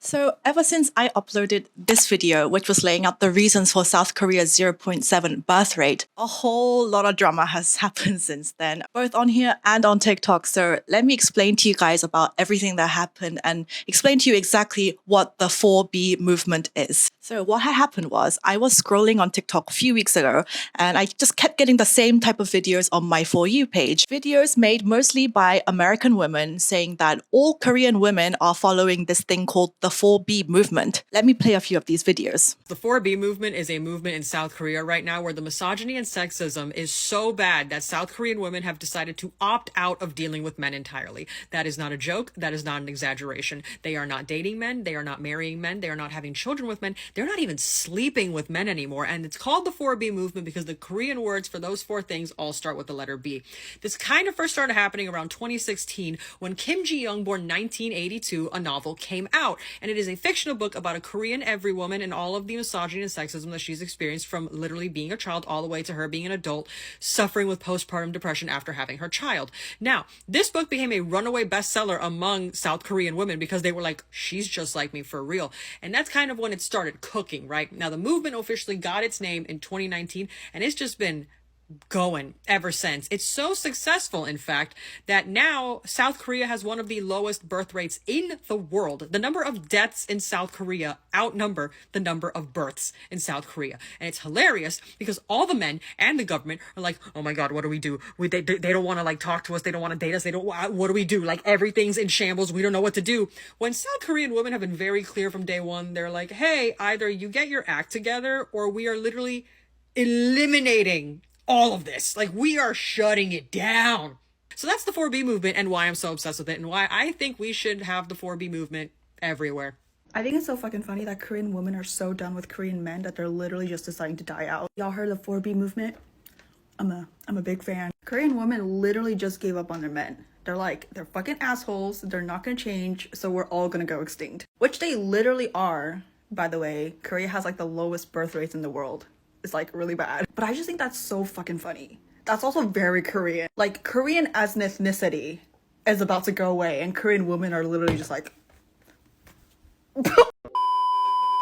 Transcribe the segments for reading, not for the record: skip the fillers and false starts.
So ever since I uploaded this video, which was laying out the reasons for South Korea's 0.7 birth rate, a whole lot of drama has happened since then, both on here and on TikTok. So let me explain to you guys about everything that happened and explain to you exactly what the 4B movement is. So what had happened was I was scrolling on TikTok a few weeks ago and I just kept getting the same type of videos on my For You page. Videos made mostly by American women saying that all Korean women are following this thing called the 4B movement. Let me play a few of these videos. The 4B movement is a movement in South Korea right now where the misogyny and sexism is so bad that South Korean women have decided to opt out of dealing with men entirely. That is not a joke. That is not an exaggeration. They are not dating men. They are not marrying men. They are not having children with men. They're not even sleeping with men anymore. And it's called the 4B movement because the Korean words for those four things all start with the letter B. This kind of first started happening around 2016 when Kim Ji-young, born 1982, a novel came out. And it is a fictional book about a Korean every woman and all of the misogyny and sexism that she's experienced from literally being a child all the way to her being an adult, suffering with postpartum depression after having her child. Now, this book became a runaway bestseller among South Korean women because they were like, she's just like me for real. And that's kind of when it started cooking, right? Now, the movement officially got its name in 2019, and it's just been going ever since. It's so successful, in fact, that now South Korea has one of the lowest birth rates in the world. The number of deaths in South Korea outnumber the number of births in South Korea. And it's hilarious because all the men and the government are like, oh my God, what do we do? They don't want to like talk to us. They don't want to date us. What do we do? Like everything's in shambles. We don't know what to do. When South Korean women have been very clear from day one, they're like, hey, either you get your act together or we are literally eliminating all of this. Like, we are shutting it down. So that's the 4B movement and why I'm so obsessed with it and why I think we should have the 4B movement everywhere. I think it's so fucking funny that Korean women are so done with Korean men that they're literally just deciding to die out. Y'all heard of the 4B movement? I'm a big fan. Korean women literally just gave up on their men. They're like, they're fucking assholes. They're not gonna change. So we're all gonna go extinct. Which they literally are, by the way. Korea has like the lowest birth rates in the world. It's like really bad. But I just think that's so fucking funny. That's also very Korean. Like, Korean as an ethnicity is about to go away and Korean women are literally just like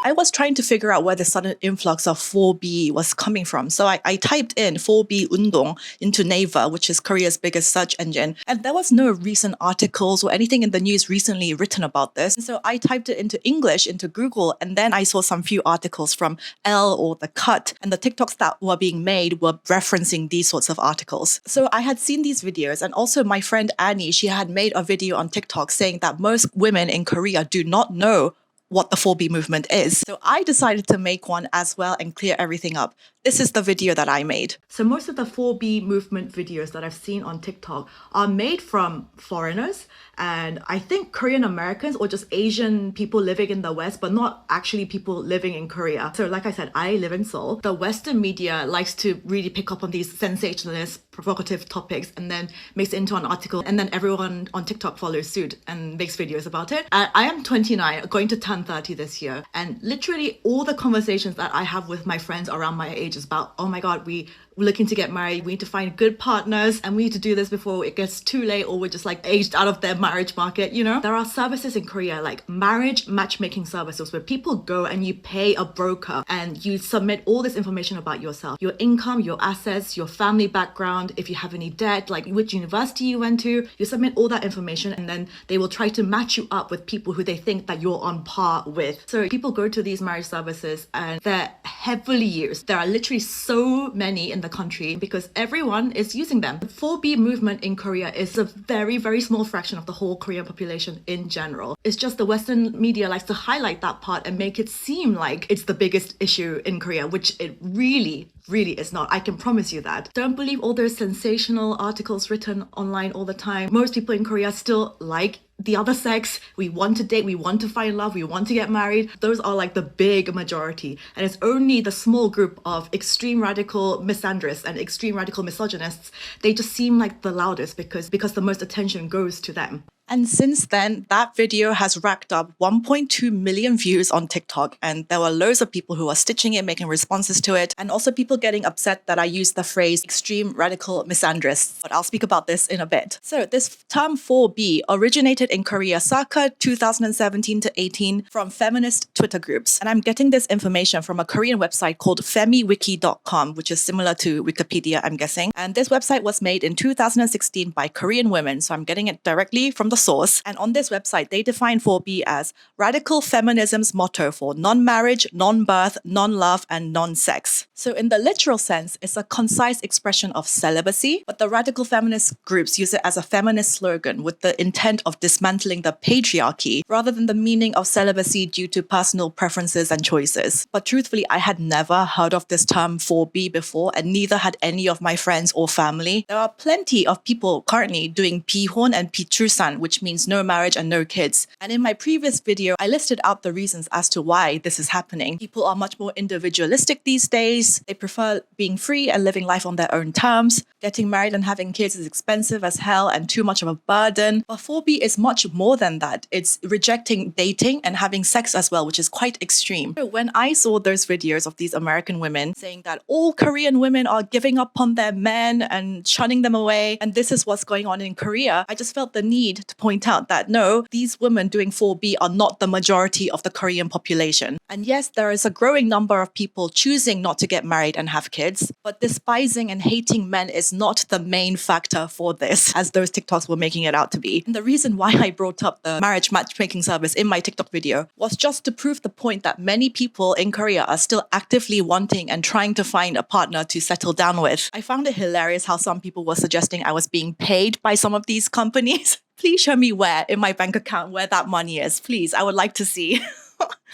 I was trying to figure out where the sudden influx of 4B was coming from. So I typed in 4B Undong into Naver, which is Korea's biggest search engine. And there was no recent articles or anything in the news recently written about this. And so I typed it into English, into Google, and then I saw some few articles from Elle or The Cut. And the TikToks that were being made were referencing these sorts of articles. So I had seen these videos. And also my friend Annie, she had made a video on TikTok saying that most women in Korea do not know what the 4B movement is. So I decided to make one as well and clear everything up. This is the video that I made. So most of the 4B movement videos that I've seen on TikTok are made from foreigners and I think Korean Americans or just Asian people living in the West, but not actually people living in Korea. So like I said, I live in Seoul. The Western media likes to really pick up on these sensationalist, provocative topics and then makes it into an article and then everyone on TikTok follows suit and makes videos about it. I am 29, going to turn 30 this year, and literally all the conversations that I have with my friends around my age is about, oh my God, we're looking to get married, we need to find good partners and we need to do this before it gets too late or we're just like aged out of their marriage market, you know? There are services in Korea like marriage matchmaking services where people go and you pay a broker and you submit all this information about yourself, your income, your assets, your family background, if you have any debt, like which university you went to, you submit all that information and then they will try to match you up with people who they think that you're on par with. So people go to these marriage services and they're heavily used. There are literally so many in the country because everyone is using them. The 4B movement in Korea is a very, very small fraction of the whole Korean population in general. It's just the Western media likes to highlight that part and make it seem like it's the biggest issue in Korea, which it really is not. I can promise you that. Don't believe all those sensational articles written online all the time. Most people in Korea still like the other sex. We want to date, we want to find love, we want to get married. Those are like the big majority. And it's only the small group of extreme radical misandrists and extreme radical misogynists. They just seem like the loudest because the most attention goes to them. And since then, that video has racked up 1.2 million views on TikTok. And there were loads of people who are stitching it, making responses to it, and also people getting upset that I used the phrase extreme radical misandrists. But I'll speak about this in a bit. So this term 4B originated in Korea circa 2017 to 18 from feminist Twitter groups. And I'm getting this information from a Korean website called femiwiki.com, which is similar to Wikipedia, I'm guessing. And this website was made in 2016 by Korean women. So I'm getting it directly from the source. And on this website, they define 4B as radical feminism's motto for non-marriage, non-birth, non-love, and non-sex. So in the literal sense, it's a concise expression of celibacy, but the radical feminist groups use it as a feminist slogan with the intent of dismantling the patriarchy rather than the meaning of celibacy due to personal preferences and choices. But truthfully, I had never heard of this term 4B before, and neither had any of my friends or family. There are plenty of people currently doing 비혼 and 비출산, which means no marriage and no kids. And in my previous video, I listed out the reasons as to why this is happening. People are much more individualistic these days. They prefer being free and living life on their own terms. Getting married and having kids is expensive as hell and too much of a burden. But 4B is much more than that. It's rejecting dating and having sex as well, which is quite extreme. So when I saw those videos of these American women saying that all Korean women are giving up on their men and shunning them away, and this is what's going on in Korea, I just felt the need to point out that no, these women doing 4B are not the majority of the Korean population. And yes, there is a growing number of people choosing not to get married and have kids, but despising and hating men is not the main factor for this, as those TikToks were making it out to be. And the reason why I brought up the marriage matchmaking service in my TikTok video was just to prove the point that many people in Korea are still actively wanting and trying to find a partner to settle down with. I found it hilarious how some people were suggesting I was being paid by some of these companies. Please show me where in my bank account where that money is. Please, I would like to see.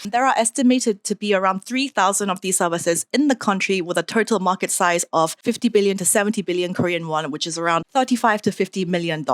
There are estimated to be around 3,000 of these services in the country with a total market size of 50 billion to 70 billion Korean won, which is around $35 to $50 million.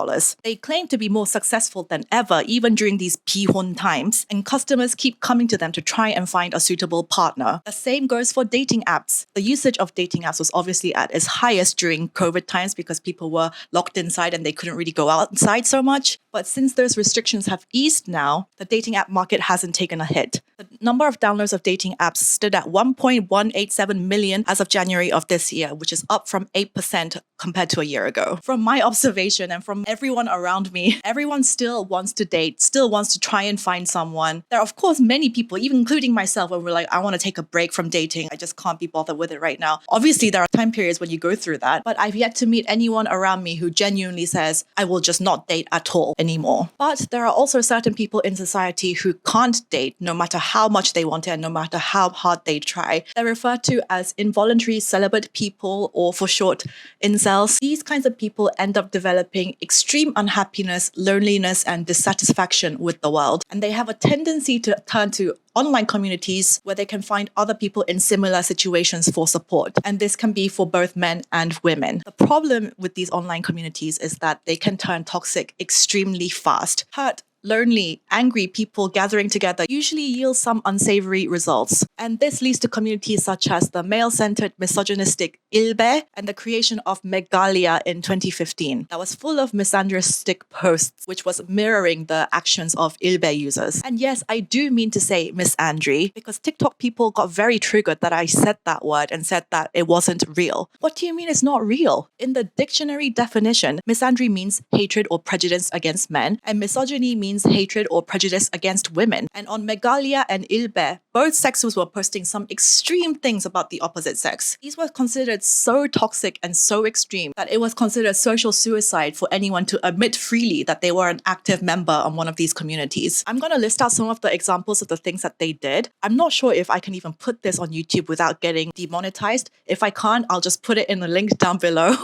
They claim to be more successful than ever, even during these pihon times, and customers keep coming to them to try and find a suitable partner. The same goes for dating apps. The usage of dating apps was obviously at its highest during COVID times because people were locked inside and they couldn't really go outside so much. But since those restrictions have eased now, the dating app market hasn't taken a hit. The number of downloads of dating apps stood at 1.187 million as of January of this year, which is up from 8% compared to a year ago. From my observation and from everyone around me, everyone still wants to date, still wants to try and find someone. There are, of course, many people, even including myself, where we're like, I want to take a break from dating. I just can't be bothered with it right now. Obviously, there are time periods when you go through that, but I've yet to meet anyone around me who genuinely says, I will just not date at all anymore. But there are also certain people in society who can't date no matter how much they want it and no matter how hard they try. They're referred to as involuntary celibate people, or for short, incels. These kinds of people end up developing extreme unhappiness, loneliness, and dissatisfaction with the world. And they have a tendency to turn to online communities where they can find other people in similar situations for support. And this can be for both men and women. The problem with these online communities is that they can turn toxic extremely fast. Hurt, lonely, angry people gathering together usually yields some unsavory results. And this leads to communities such as the male-centered misogynistic ILBE and the creation of Megalia in 2015 that was full of misandristic posts, which was mirroring the actions of ILBE users. And yes, I do mean to say misandry, because TikTok people got very triggered that I said that word and said that it wasn't real. What do you mean it's not real? In the dictionary definition, misandry means hatred or prejudice against men, and misogyny means hatred or prejudice against women. And on Megalia and ILBE, both sexes were posting some extreme things about the opposite sex. These were considered so toxic and so extreme that it was considered social suicide for anyone to admit freely that they were an active member on one of these communities. I'm going to list out some of the examples of the things that they did. I'm not sure if I can even put this on YouTube without getting demonetized. If I can't, I'll just put it in the link down below.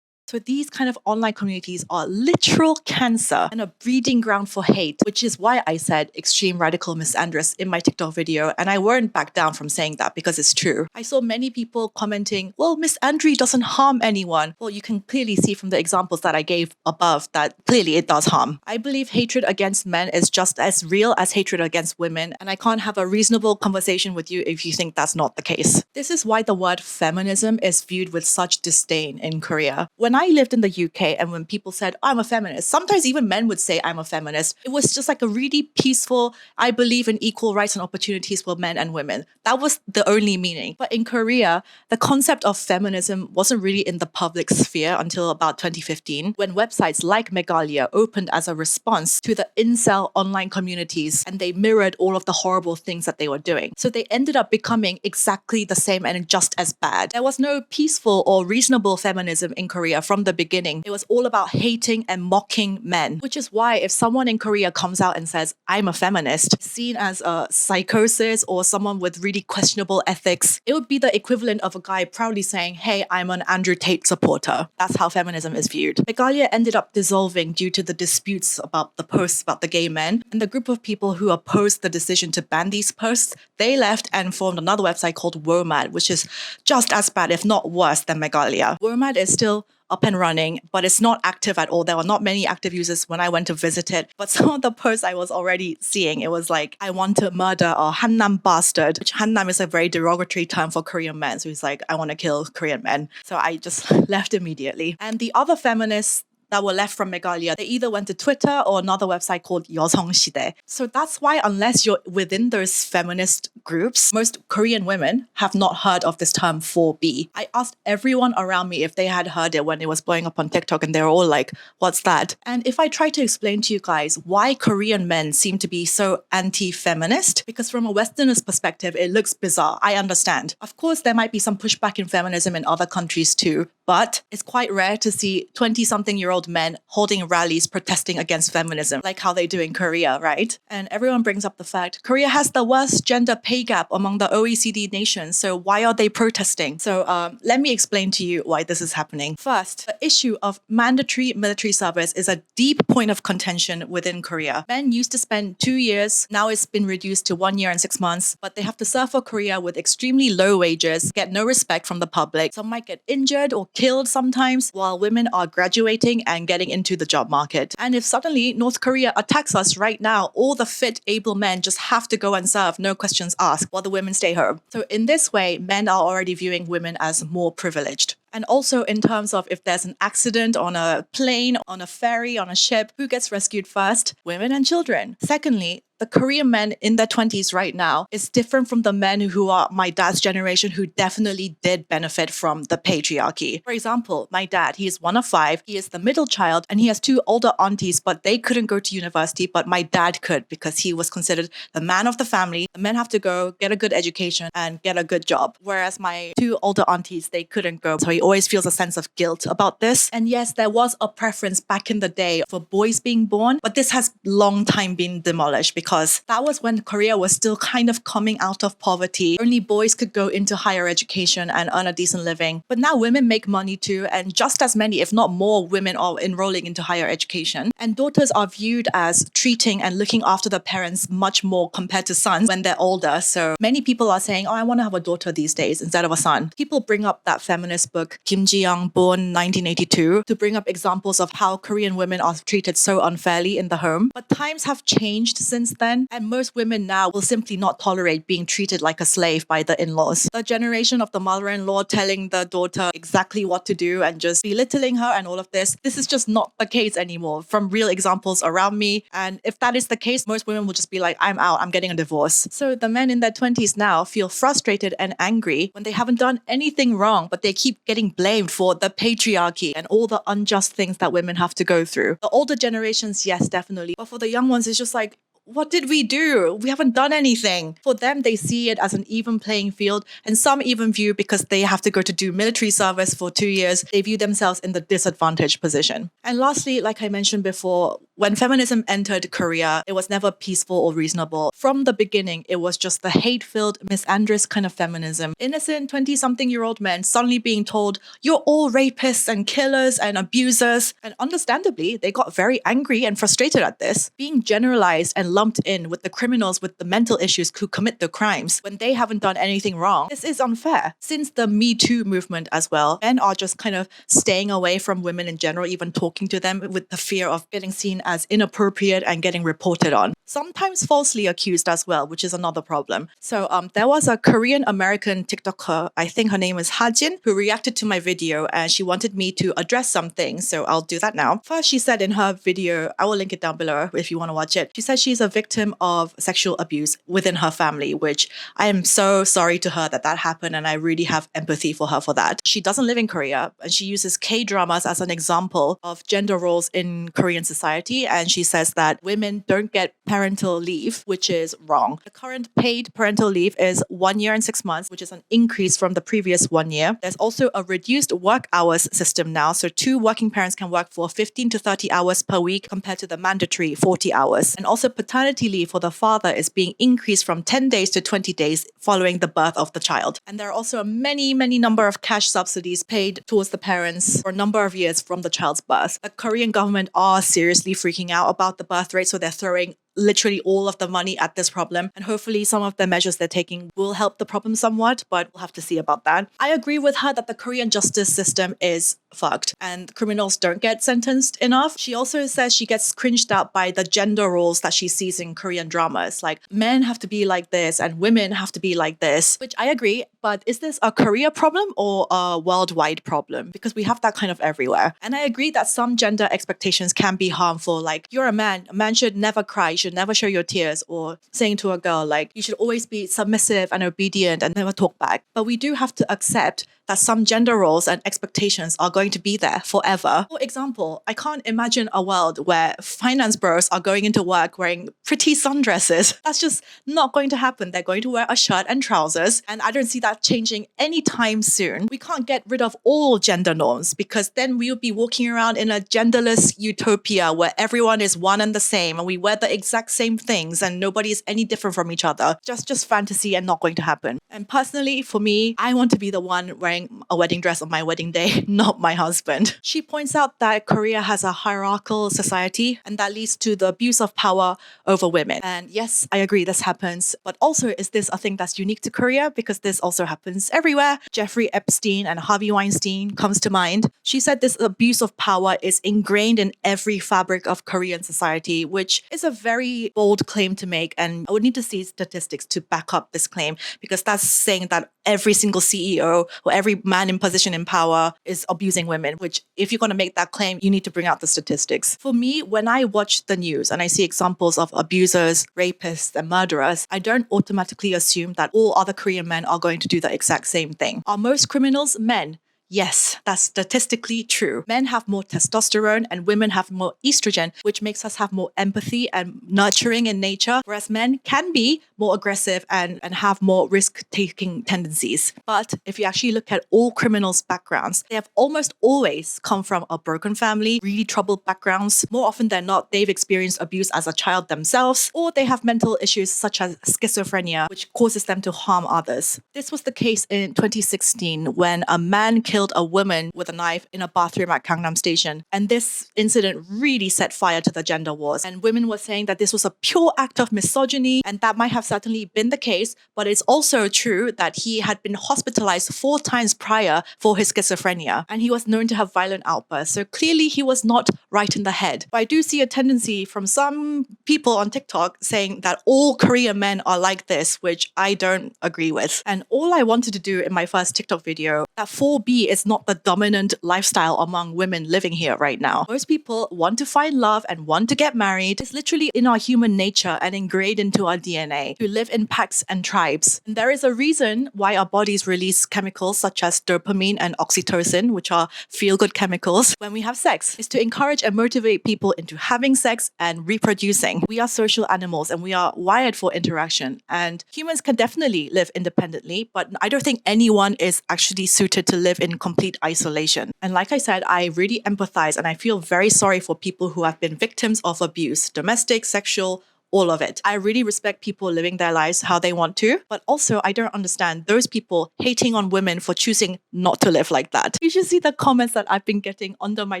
So these kind of online communities are literal cancer and a breeding ground for hate, which is why I said extreme radical misandrous in my TikTok video, and I won't back down from saying that because it's true. I saw many people commenting, well, misandry doesn't harm anyone. Well, you can clearly see from the examples that I gave above that clearly it does harm. I believe hatred against men is just as real as hatred against women, and I can't have a reasonable conversation with you if you think that's not the case. This is why the word feminism is viewed with such disdain in Korea. When I lived in the UK and when people said, I'm a feminist, sometimes even men would say, I'm a feminist. It was just like a really peaceful, I believe in equal rights and opportunities for men and women. That was the only meaning. But in Korea, the concept of feminism wasn't really in the public sphere until about 2015, when websites like Megalia opened as a response to the incel online communities and they mirrored all of the horrible things that they were doing. So they ended up becoming exactly the same and just as bad. There was no peaceful or reasonable feminism in Korea from the beginning. It was all about hating and mocking men, which is why if someone in Korea comes out and says, I'm a feminist, seen as a psychosis or someone with really questionable ethics, it would be the equivalent of a guy proudly saying, hey, I'm an Andrew Tate supporter. That's how feminism is viewed. Megalia ended up dissolving due to the disputes about the posts about the gay men. And the group of people who opposed the decision to ban these posts, they left and formed another website called WOMAD, which is just as bad, if not worse, than Megalia. WOMAD is still up and running, but it's not active at all. There were not many active users when I went to visit it, but some of the posts I was already seeing, it was like, I want to murder a Hannam bastard, which Hannam is a very derogatory term for Korean men. So he's like, I want to kill Korean men. So I just left immediately. And the other feminists that were left from Megalia, they either went to Twitter or another website called 여성시대. So that's why unless you're within those feminist groups, most Korean women have not heard of this term 4B. I asked everyone around me if they had heard it when it was blowing up on TikTok and they were all like, what's that? And if I try to explain to you guys why Korean men seem to be so anti-feminist, because from a Westerner's perspective, it looks bizarre. I understand. Of course, there might be some pushback in feminism in other countries too, but it's quite rare to see 20-something-year-old men holding rallies protesting against feminism, like how they do in Korea, right? And everyone brings up the fact Korea has the worst gender pay gap among the OECD nations, so why are they protesting? So let me explain to you why this is happening. First, the issue of mandatory military service is a deep point of contention within Korea. Men used to spend 2 years, now it's been reduced to 1 year and 6 months, but they have to serve for Korea with extremely low wages, get no respect from the public. Some might get injured or killed sometimes, while women are graduating and getting into the job market. And if suddenly North Korea attacks us right now, all the fit, able men just have to go and serve, no questions asked, while the women stay home. So in this way, men are already viewing women as more privileged. And also in terms of if there's an accident on a plane, on a ferry, on a ship, who gets rescued first? Women and children. Secondly, the Korean men in their 20s right now is different from the men who are my dad's generation who definitely did benefit from the patriarchy. For example, my dad, he is one of 5, he is the middle child, and he has 2 older aunties, but they couldn't go to university, but my dad could because he was considered the man of the family. The men have to go, get a good education, and get a good job. Whereas my 2 older aunties, they couldn't go. So he always feels a sense of guilt about this. And yes, there was a preference back in the day for boys being born, but this has long time been demolished because that was when Korea was still kind of coming out of poverty. Only boys could go into higher education and earn a decent living. But now women make money too, and just as many, if not more, women are enrolling into higher education. And daughters are viewed as treating and looking after their parents much more compared to sons when they're older. So many people are saying, oh, I want to have a daughter these days instead of a son. People bring up that feminist book, Kim Ji-young, born 1982, to bring up examples of how Korean women are treated so unfairly in the home. But times have changed since then, and most women now will simply not tolerate being treated like a slave by the in-laws. The generation of the mother-in-law telling the daughter exactly what to do and just belittling her and all of this, this is just not the case anymore from real examples around me. And if that is the case, most women will just be like, I'm out, I'm getting a divorce. So the men in their 20s now feel frustrated and angry when they haven't done anything wrong, but they keep getting blamed for the patriarchy and all the unjust things that women have to go through. The older generations, yes, definitely. But for the young ones, it's just like, what did we do? We haven't done anything. For them, they see it as an even playing field. And some even view, because they have to go to do military service for 2 years, they view themselves in the disadvantaged position. And lastly, like I mentioned before, when feminism entered Korea, it was never peaceful or reasonable. From the beginning, it was just the hate-filled, misandrous kind of feminism. Innocent 20-something-year-old men suddenly being told, you're all rapists and killers and abusers. And understandably, they got very angry and frustrated at this. Being generalized and lumped in with the criminals with the mental issues who commit the crimes when they haven't done anything wrong, this is unfair. Since the Me Too movement as well, men are just kind of staying away from women in general, even talking to them with the fear of getting seen as inappropriate and getting reported on. sometimes falsely accused as well, which is another problem. So there was a Korean American TikToker, I think her name is Hajin, who reacted to my video and she wanted me to address something. So I'll do that now. First, she said in her video, I will link it down below if you want to watch it. She said she's a victim of sexual abuse within her family, which I am so sorry to her that happened. And I really have empathy for her for that. She doesn't live in Korea and she uses K-dramas as an example of gender roles in Korean society. And she says that women don't get parental leave, which is wrong. The current paid parental leave is 1 year and 6 months, which is an increase from the previous 1 year. There's also a reduced work hours system now. So 2 working parents can work for 15 to 30 hours per week compared to the mandatory 40 hours. And also paternity leave for the father is being increased from 10 days to 20 days following the birth of the child. And there are also many number of cash subsidies paid towards the parents for a number of years from the child's birth. The Korean government are seriously freaking out about the birth rate, so they're throwing literally all of the money at this problem. And hopefully some of the measures they're taking will help the problem somewhat, but we'll have to see about that. I agree with her that the Korean justice system is fucked and criminals don't get sentenced enough. She also says she gets cringed out by the gender roles that she sees in Korean dramas. Like men have to be like this and women have to be like this, which I agree. But is this a Korea problem or a worldwide problem? Because we have that kind of everywhere. And I agree that some gender expectations can be harmful. Like you're a man should never cry, you should never show your tears, or saying to a girl like you should always be submissive and obedient and never talk back. But we do have to accept that some gender roles and expectations are going to be there forever. For example, I can't imagine a world where finance bros are going into work wearing pretty sundresses. That's just not going to happen. They're going to wear a shirt and trousers, and I don't see that changing anytime soon. We can't get rid of all gender norms because then we'll be walking around in a genderless utopia where everyone is one and the same and we wear the exact same things and nobody is any different from each other. Just fantasy and not going to happen. And personally, for me, I want to be the one wearing a wedding dress on my wedding day, not my husband. She points out that Korea has a hierarchical society and that leads to the abuse of power over women. And yes, I agree this happens. But also, is this a thing that's unique to Korea? Because this also happens everywhere. Jeffrey Epstein and Harvey Weinstein comes to mind. She said this abuse of power is ingrained in every fabric of Korean society, which is a very bold claim to make. And I would need to see statistics to back up this claim because that's saying that every single CEO or every man in position in power is abusing women, which if you're going to make that claim, you need to bring out the statistics. For me, when I watch the news and I see examples of abusers, rapists, and murderers, I don't automatically assume that all other Korean men are going to do the exact same thing. Are most criminals men? Yes, that's statistically true. Men have more testosterone and women have more estrogen, which makes us have more empathy and nurturing in nature, whereas men can be more aggressive and have more risk-taking tendencies. But if you actually look at all criminals' backgrounds, they have almost always come from a broken family, really troubled backgrounds. More often than not, they've experienced abuse as a child themselves, or they have mental issues such as schizophrenia, which causes them to harm others. This was the case in 2016 when a man killed a woman with a knife in a bathroom at Gangnam Station. And this incident really set fire to the gender wars. And women were saying that this was a pure act of misogyny, and that might have certainly been the case, but it's also true that he had been hospitalized 4 times prior for his schizophrenia, and he was known to have violent outbursts. So clearly he was not right in the head. But I do see a tendency from some people on TikTok saying that all Korean men are like this, which I don't agree with. And all I wanted to do in my first TikTok video, that 4B is not the dominant lifestyle among women living here right now. Most people want to find love and want to get married. It's literally in our human nature and ingrained into our DNA to live in packs and tribes. And there is a reason why our bodies release chemicals such as dopamine and oxytocin, which are feel-good chemicals, when we have sex. It's to encourage and motivate people into having sex and reproducing. We are social animals and we are wired for interaction. And humans can definitely live independently, but I don't think anyone is actually suited to live in complete isolation. And like I said, I really empathize and I feel very sorry for people who have been victims of abuse, domestic, sexual, all of it. I really respect people living their lives how they want to, but also I don't understand those people hating on women for choosing not to live like that. You should see the comments that I've been getting under my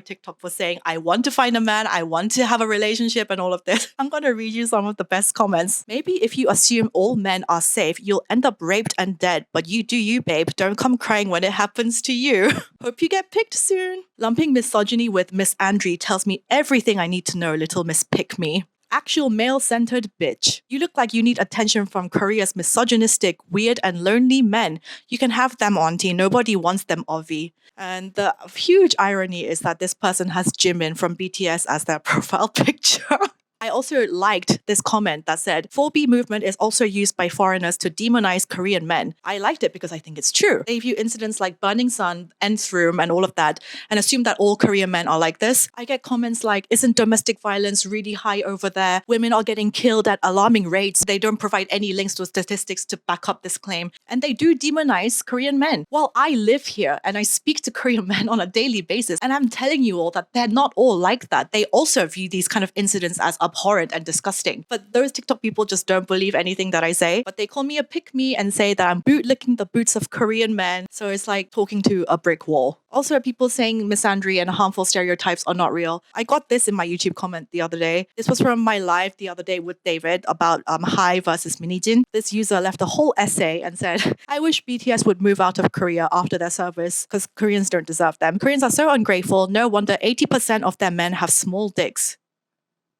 TikTok for saying, I want to find a man, I want to have a relationship and all of this. I'm going to read you some of the best comments. Maybe if you assume all men are safe, you'll end up raped and dead, but you do you, babe. Don't come crying when it happens to you. Hope you get picked soon. Lumping misogyny with Miss Andri tells me everything I need to know, little Miss Pick Me. Actual male-centered bitch. You look like you need attention from Korea's misogynistic, weird and lonely men. You can have them, auntie. Nobody wants them, Ovi. And the huge irony is that this person has Jimin from BTS as their profile picture. I also liked this comment that said, 4B movement is also used by foreigners to demonize Korean men. I liked it because I think it's true. They view incidents like Burning Sun, Nth Room, and all of that, and assume that all Korean men are like this. I get comments like, isn't domestic violence really high over there? Women are getting killed at alarming rates. They don't provide any links to statistics to back up this claim. And they do demonize Korean men. Well, I live here and I speak to Korean men on a daily basis, and I'm telling you all that they're not all like that. They also view these kind of incidents as abhorrent and disgusting. But those TikTok people just don't believe anything that I say. But they call me a pick-me and say that I'm bootlicking the boots of Korean men. So it's like talking to a brick wall. Also, people saying misandry and harmful stereotypes are not real. I got this in my YouTube comment the other day. This was from my live the other day with David about Hi versus Minijin. This user left a whole essay and said, I wish BTS would move out of Korea after their service because Koreans don't deserve them. Koreans are so ungrateful. No wonder 80% of their men have small dicks.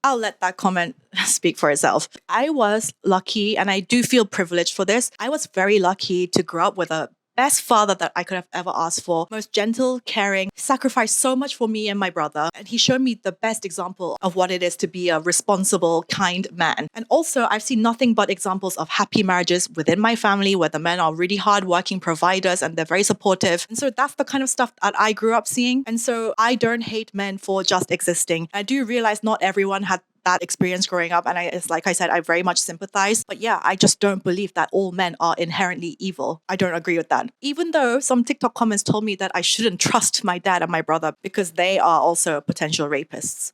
I'll let that comment speak for itself. I was lucky, and I do feel privileged for this. I was very lucky to grow up with a best father that I could have ever asked for. Most gentle, caring, sacrificed so much for me and my brother. And he showed me the best example of what it is to be a responsible, kind man. And also, I've seen nothing but examples of happy marriages within my family where the men are really hardworking providers and they're very supportive. And so that's the kind of stuff that I grew up seeing. And so I don't hate men for just existing. I do realize not everyone had that experience growing up, and it's like I said, I very much sympathize. But yeah, I just don't believe that all men are inherently evil. I don't agree with that. Even though some TikTok comments told me that I shouldn't trust my dad and my brother because they are also potential rapists.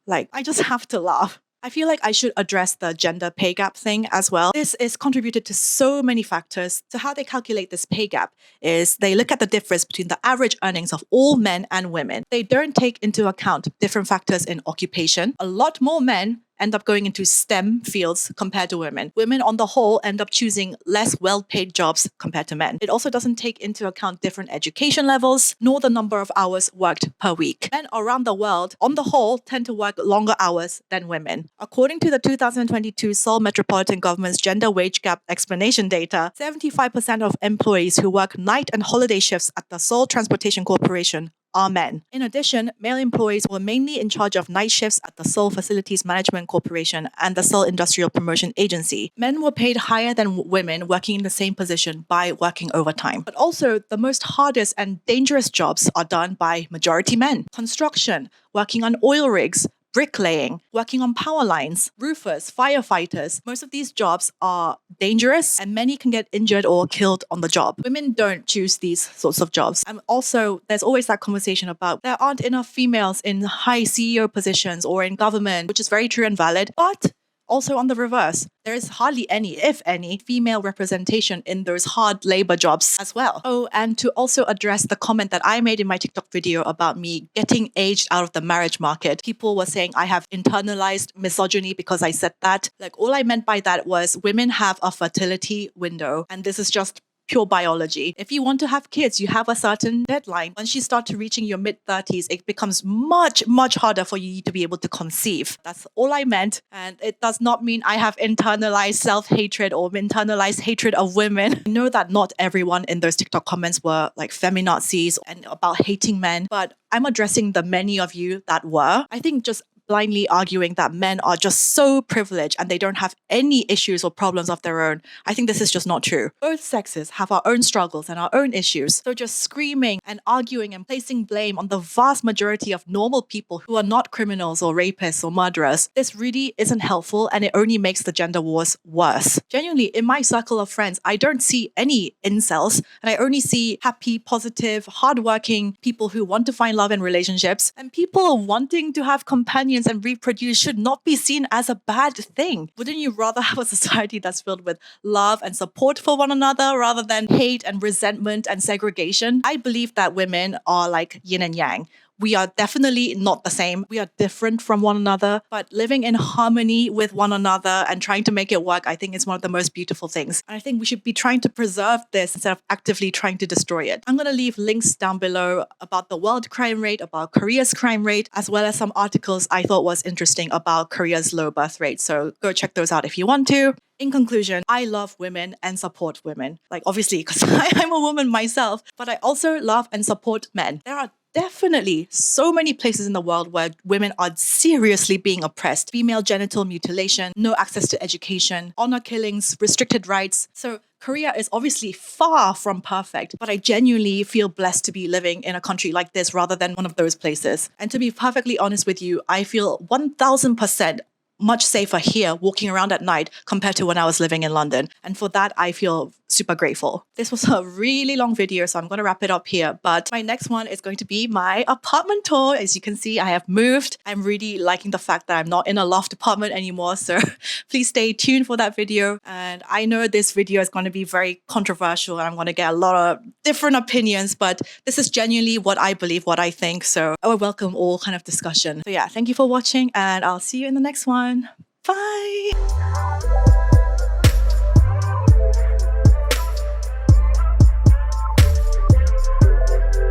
Like, I just have to laugh. I feel like I should address the gender pay gap thing as well. This is contributed to so many factors. So how they calculate this pay gap is they look at the difference between the average earnings of all men and women. They don't take into account different factors in occupation. A lot more men end up going into STEM fields compared to women. Women on the whole end up choosing less well-paid jobs compared to men. It also doesn't take into account different education levels, nor the number of hours worked per week. Men around the world, on the whole, tend to work longer hours than women. According to the 2022 Seoul Metropolitan Government's gender wage gap explanation data, 75% of employees who work night and holiday shifts at the Seoul Transportation Corporation are men. In addition, male employees were mainly in charge of night shifts at the Seoul Facilities Management Corporation and the Seoul Industrial Promotion Agency. Men were paid higher than women working in the same position by working overtime. But also, the most hardest and dangerous jobs are done by majority men. Construction, working on oil rigs, bricklaying, working on power lines, roofers, firefighters. Most of these jobs are dangerous and many can get injured or killed on the job. Women don't choose these sorts of jobs. And also, there's always that conversation about there aren't enough females in high CEO positions or in government, which is very true and valid. But also on the reverse, there is hardly any, if any, female representation in those hard labor jobs as well. Oh, and to also address the comment that I made in my TikTok video about me getting aged out of the marriage market, people were saying I have internalized misogyny because I said that. Like, all I meant by that was women have a fertility window, and this is just pure biology. If you want to have kids, you have a certain deadline. Once you start to reaching your mid-30s, it becomes much, much harder for you to be able to conceive. That's all I meant. And it does not mean I have internalized self-hatred or internalized hatred of women. I know that not everyone in those TikTok comments were like feminazis and about hating men, but I'm addressing the many of you that were. I think just blindly arguing that men are just so privileged and they don't have any issues or problems of their own. I think this is just not true. Both sexes have our own struggles and our own issues. So just screaming and arguing and placing blame on the vast majority of normal people who are not criminals or rapists or murderers, this really isn't helpful, and it only makes the gender wars worse. Genuinely, in my circle of friends, I don't see any incels, and I only see happy, positive, hardworking people who want to find love in relationships, and people wanting to have companions and reproduce should not be seen as a bad thing. Wouldn't you rather have a society that's filled with love and support for one another rather than hate and resentment and segregation? I believe that women are like yin and yang. We are definitely not the same. We are different from one another, but living in harmony with one another and trying to make it work, I think is one of the most beautiful things. And I think we should be trying to preserve this instead of actively trying to destroy it. I'm going to leave links down below about the world crime rate, about Korea's crime rate, as well as some articles I thought was interesting about Korea's low birth rate. So go check those out if you want to. In conclusion, I love women and support women. Like, obviously, because I'm a woman myself, but I also love and support men. There are definitely so many places in the world where women are seriously being oppressed. Female genital mutilation, no access to education, honor killings, restricted rights. So Korea is obviously far from perfect, but I genuinely feel blessed to be living in a country like this rather than one of those places. And to be perfectly honest with you, I feel 1000% much safer here walking around at night compared to when I was living in London. And for that, I feel super grateful. This was a really long video, so I'm going to wrap it up here. But my next one is going to be my apartment tour. As you can see, I have moved. I'm really liking the fact that I'm not in a loft apartment anymore. So please stay tuned for that video. And I know this video is going to be very controversial and I'm going to get a lot of different opinions, but this is genuinely what I believe, what I think. So I would welcome all kind of discussion. So yeah, thank you for watching and I'll see you in the next one. Bye.